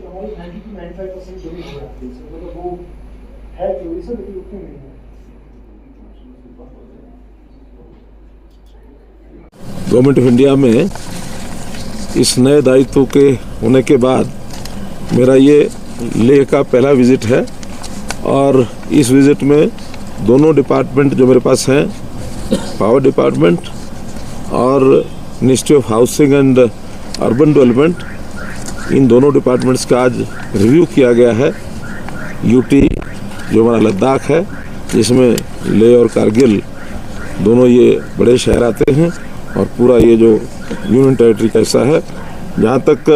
हमारी 90 to 95% जमी हो जाती है, मतलब वो है थ्योरी से, लेकिन उतनी नहीं है। गवर्नमेंट ऑफ इंडिया में इस नए दायित्व के होने के बाद मेरा ये लेह का पहला विजिट है और इस विजिट में दोनों डिपार्टमेंट जो मेरे पास हैं, पावर डिपार्टमेंट और ministry of housing and urban development, इन दोनों डिपार्टमेंट्स का आज रिव्यू किया गया है। यूटी जो हमारा लद्दाख है, जिसमें लेह और कारगिल दोनों ये बड़े शहर आते हैं और पूरा ये जो यूनियन टेरिटरी कैसा है। जहाँ तक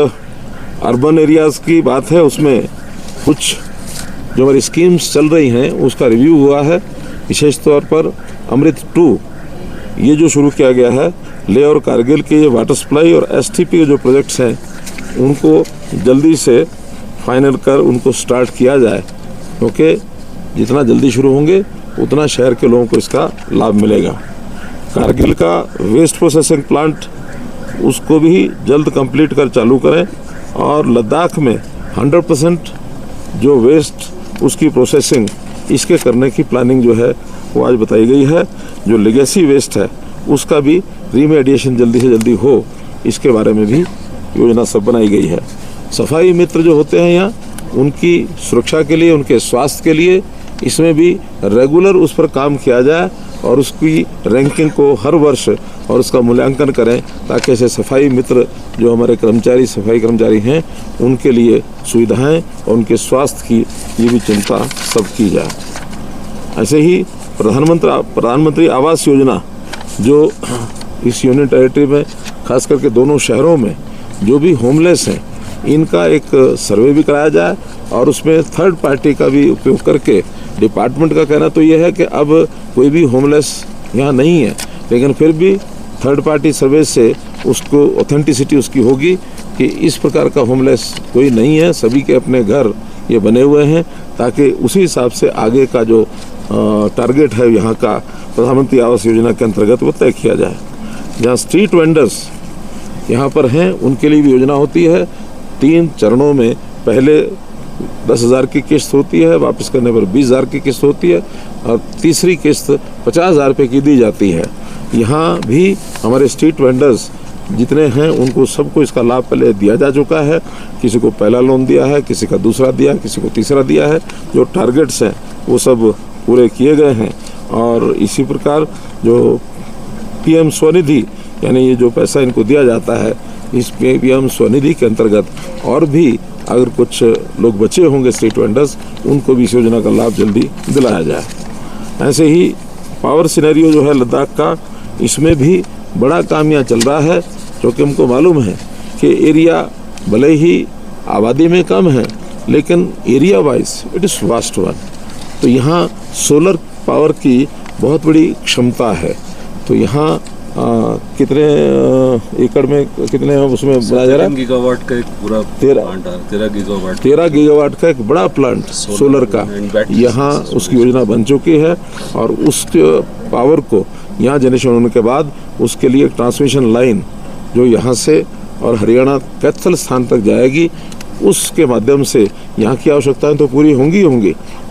अर्बन एरियाज़ की बात है, उसमें कुछ जो हमारी स्कीम्स चल रही हैं उसका रिव्यू हुआ है। विशेष तौर पर अमृत 2 ये जो शुरू किया गया है, लेह और कारगिल के ये वाटर सप्लाई और एसटीपी के जो प्रोजेक्ट्स हैं उनको जल्दी से फाइनल कर उनको स्टार्ट किया जाए, क्योंकि जितना जल्दी शुरू होंगे उतना शहर के लोगों को इसका लाभ मिलेगा। कारगिल का वेस्ट प्रोसेसिंग प्लांट उसको भी जल्द कंप्लीट कर चालू करें और लद्दाख में 100% जो वेस्ट उसकी प्रोसेसिंग इसके करने की प्लानिंग जो है वो आज बताई गई है। जो लेगेसी वेस्ट है उसका भी रीमेडिएशन जल्दी से जल्दी हो, इसके बारे में भी योजना सब बनाई गई है। सफाई मित्र जो होते हैं यहाँ, उनकी सुरक्षा के लिए, उनके स्वास्थ्य के लिए इसमें भी रेगुलर उस पर काम किया जाए और उसकी रैंकिंग को हर वर्ष और उसका मूल्यांकन करें, ताकि ऐसे सफाई मित्र जो हमारे कर्मचारी, सफाई कर्मचारी हैं, उनके लिए सुविधाएं और उनके स्वास्थ्य की ये भी चिंता सब की जाए। ऐसे ही प्रधानमंत्री आवास योजना जो इस यूनियन टेरिटरी में खास करके दोनों शहरों में जो भी होमलेस हैं, इनका एक सर्वे भी कराया जाए और उसमें थर्ड पार्टी का भी उपयोग करके, डिपार्टमेंट का कहना तो ये है कि अब कोई भी होमलेस यहाँ नहीं है, लेकिन फिर भी थर्ड पार्टी सर्वे से उसको ऑथेंटिसिटी उसकी होगी कि इस प्रकार का होमलेस कोई नहीं है, सभी के अपने घर ये बने हुए हैं, ताकि उसी हिसाब से आगे का जो टारगेट है यहाँ का प्रधानमंत्री आवास योजना के अंतर्गत वो तय किया जाए। जहाँ स्ट्रीट वेंडर्स यहाँ पर हैं उनके लिए भी योजना होती है। 3 चरणों में पहले 10,000 की किस्त होती है, वापस करने पर 20,000 की किस्त होती है और तीसरी किस्त 50,000 रुपये की दी जाती है। यहाँ भी हमारे स्ट्रीट वेंडर्स जितने हैं उनको सबको इसका लाभ पहले दिया जा चुका है। किसी को पहला लोन दिया है, किसी का दूसरा दिया, किसी को तीसरा दिया है। जो टारगेट्स हैं वो सब पूरे किए गए हैं और इसी प्रकार जो पीएम स्वनिधि, यानी ये जो पैसा इनको दिया जाता है, इस पीएम स्वनिधि के अंतर्गत और भी अगर कुछ लोग बचे होंगे स्ट्रीट वेंडर्स, उनको भी इस योजना का लाभ जल्दी दिलाया जाए। ऐसे ही पावर सिनेरियो जो है लद्दाख का, इसमें भी बड़ा काम यहाँ चल रहा है, क्योंकि हमको मालूम है कि एरिया भले ही आबादी में कम है, लेकिन area wise it is vast one. तो यहाँ सोलर पावर की बहुत बड़ी क्षमता है। तो यहाँ कितने एकड़ में कितने उसमें बनाया जा रहा है? गीगावाट का एक पूरा 13 गीगावाट का एक बड़ा प्लांट सोलर का यहाँ उसकी योजना बन चुकी है और उस पावर को यहाँ जनरेशन होने के बाद उसके लिए एक ट्रांसमिशन लाइन जो यहाँ से और हरियाणा कैथल स्थान तक जाएगी, उसके माध्यम से यहाँ की आवश्यकताएं तो पूरी होंगी,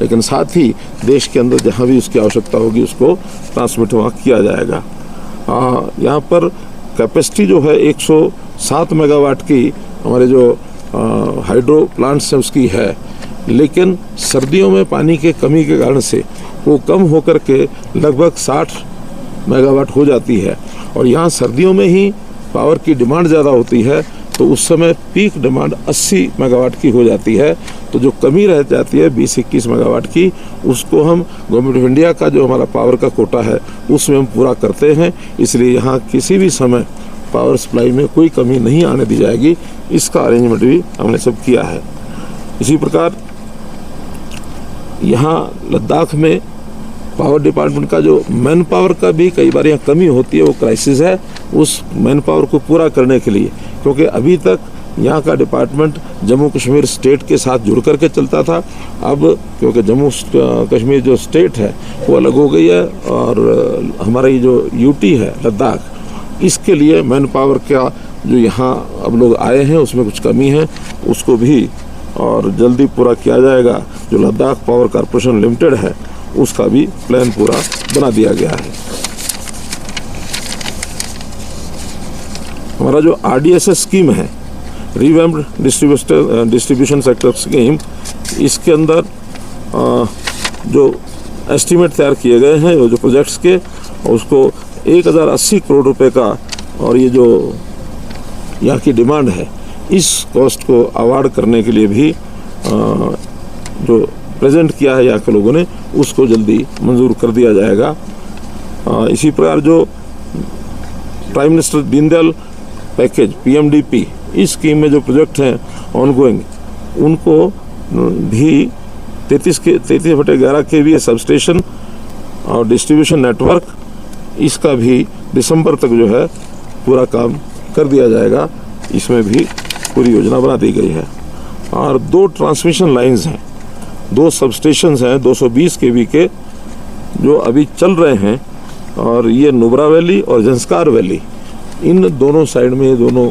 लेकिन साथ ही देश के अंदर जहाँ भी उसकी आवश्यकता होगी उसको ट्रांसमिट वहाँ किया जाएगा। यहाँ पर कैपेसिटी जो है 107 मेगावाट की हमारे जो हाइड्रो प्लांट्स हैं उसकी है, लेकिन सर्दियों में पानी के कमी के कारण से वो कम होकर के लगभग 60 मेगावाट हो जाती है और यहाँ सर्दियों में ही पावर की डिमांड ज़्यादा होती है, तो उस समय पीक डिमांड 80 मेगावाट की हो जाती है। तो जो कमी रह जाती है 20-21 मेगावाट की, उसको हम गवर्नमेंट ऑफ इंडिया का जो हमारा पावर का कोटा है उसमें हम पूरा करते हैं। इसलिए यहाँ किसी भी समय पावर सप्लाई में कोई कमी नहीं आने दी जाएगी, इसका अरेंजमेंट भी हमने सब किया है। इसी प्रकार यहाँ लद्दाख में पावर डिपार्टमेंट का जो मैन पावर का भी कई बार यहाँ कमी होती है, वो क्राइसिस है उस मैन पावर को पूरा करने के लिए, क्योंकि अभी तक यहाँ का डिपार्टमेंट जम्मू कश्मीर स्टेट के साथ जुड़ करके चलता था। अब क्योंकि जम्मू कश्मीर जो स्टेट है वो अलग हो गई है और हमारा ये जो यूटी है लद्दाख, इसके लिए मैन पावर का जो यहाँ अब लोग आए हैं उसमें कुछ कमी है, उसको भी और जल्दी पूरा किया जाएगा। जो लद्दाख पावर कॉरपोरेशन लिमिटेड है उसका भी प्लान पूरा बना दिया गया है। हमारा जो RDSS स्कीम है, रिवैम्प्ड डिस्ट्रीब्यूशन सेक्टर स्कीम, इसके अंदर जो एस्टीमेट तैयार किए गए हैं जो प्रोजेक्ट्स के, उसको 1080 करोड़ रुपए का, और ये जो यहाँ की डिमांड है इस कॉस्ट को अवार्ड करने के लिए भी जो प्रेजेंट किया है यहाँ के लोगों ने, उसको जल्दी मंजूर कर दिया जाएगा। इसी प्रकार जो prime minister Deendayal package PMDP, इस स्कीम में जो प्रोजेक्ट हैं ऑनगोइंग, उनको भी 33/11 kV सब स्टेशन और डिस्ट्रीब्यूशन नेटवर्क, इसका भी दिसंबर तक जो है पूरा काम कर दिया जाएगा। इसमें भी पूरी योजना बना दी गई है। और 2 ट्रांसमिशन लाइंस हैं, 2 सब स्टेशंस हैं 220 kV के, जो अभी चल रहे हैं, और ये नुब्रा वैली और जंस्कार वैली, इन दोनों साइड में ये दोनों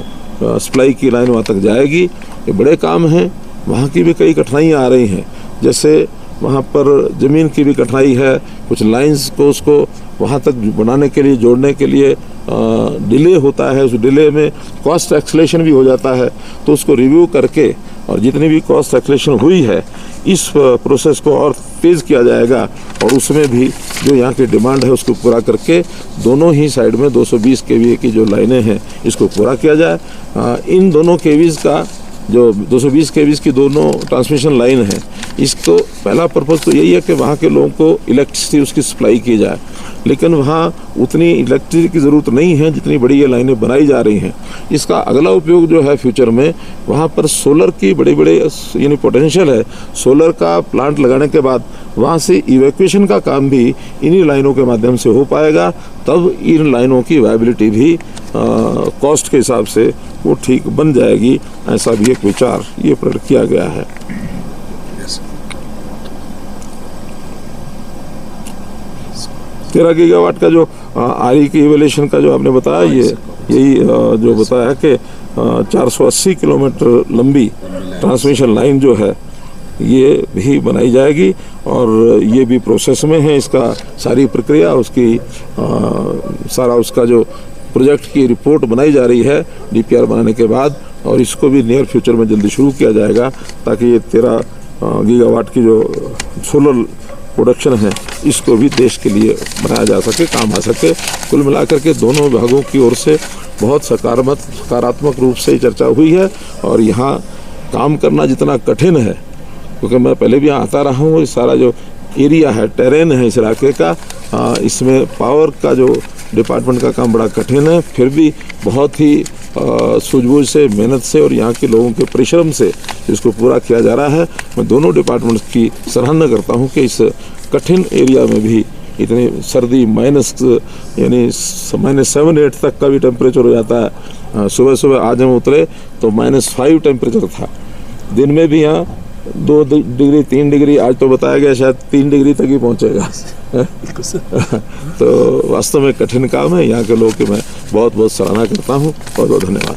सप्लाई की लाइन वहाँ तक जाएगी। ये बड़े काम हैं। वहाँ की भी कई कठिनाइयाँ आ रही हैं, जैसे वहाँ पर ज़मीन की भी कठिनाई है, कुछ लाइंस को उसको वहाँ तक बनाने के लिए, जोड़ने के लिए डिले होता है। उस डिले में कॉस्ट एक्सलेशन भी हो जाता है, तो उसको रिव्यू करके और जितनी भी कॉस्ट एक्सलेशन हुई है इस प्रोसेस को और तेज़ किया जाएगा, और उसमें भी जो यहाँ की डिमांड है उसको पूरा करके दोनों ही साइड में 220 kV की जो लाइनें हैं इसको पूरा किया जाए। इन दोनों केवीज़ का जो 220 kV की दोनों ट्रांसमिशन लाइन है, इसको पहला पर्पज़ तो यही है कि वहाँ के लोगों को इलेक्ट्रिसिटी उसकी सप्लाई की जाए, लेकिन वहाँ उतनी इलेक्ट्रिसिटी की ज़रूरत नहीं है जितनी बड़ी ये लाइनें बनाई जा रही हैं। इसका अगला उपयोग जो है फ्यूचर में, वहाँ पर सोलर की बड़े यानी पोटेंशियल है। सोलर का प्लांट लगाने के बाद वहाँ से इवैक्यूएशन का काम भी इन्हीं लाइनों के माध्यम से हो पाएगा, तब इन लाइनों की वायबिलिटी भी कॉस्ट के हिसाब से वो ठीक बन जाएगी। ऐसा भी एक विचार ये प्रकट किया गया है। 13 गीगावाट का जो RE की इवैल्यूएशन का जो आपने बताया, यही जो बताया कि 480 किलोमीटर लंबी ट्रांसमिशन लाइन जो है ये भी बनाई जाएगी, और ये भी प्रोसेस में है। इसका सारी प्रक्रिया उसकी सारा उसका जो प्रोजेक्ट की रिपोर्ट बनाई जा रही है DPR बनाने के बाद, और इसको भी नियर फ्यूचर में जल्दी शुरू किया जाएगा, ताकि ये 13 गीगावाट की जो सोलर प्रोडक्शन है इसको भी देश के लिए बनाया जा सके, काम आ सके। कुल मिलाकर के दोनों विभागों की ओर से बहुत सकारात्मक रूप से चर्चा हुई है। और यहाँ काम करना जितना कठिन है, क्योंकि मैं पहले भी यहाँ आता रहा हूँ, इस सारा जो एरिया है, टेरेन है इस इलाके का, इसमें पावर का जो डिपार्टमेंट का काम बड़ा कठिन है, फिर भी बहुत ही सूझबूझ से, मेहनत से और यहाँ के लोगों के परिश्रम से इसको पूरा किया जा रहा है। मैं दोनों डिपार्टमेंट्स की सराहना करता हूँ कि इस कठिन एरिया में भी इतनी सर्दी माइनस यानी -7-8 तक का भी टेम्परेचर हो जाता है। सुबह आज हम उतरे तो -5 टेम्परेचर था। दिन में भी यहाँ 2 डिग्री 3 डिग्री, आज तो बताया गया शायद 3 डिग्री तक ही पहुँचेगा। तो वास्तव में कठिन काम है। यहाँ के लोगों की मैं बहुत बहुत सराहना करता हूँ। बहुत बहुत धन्यवाद।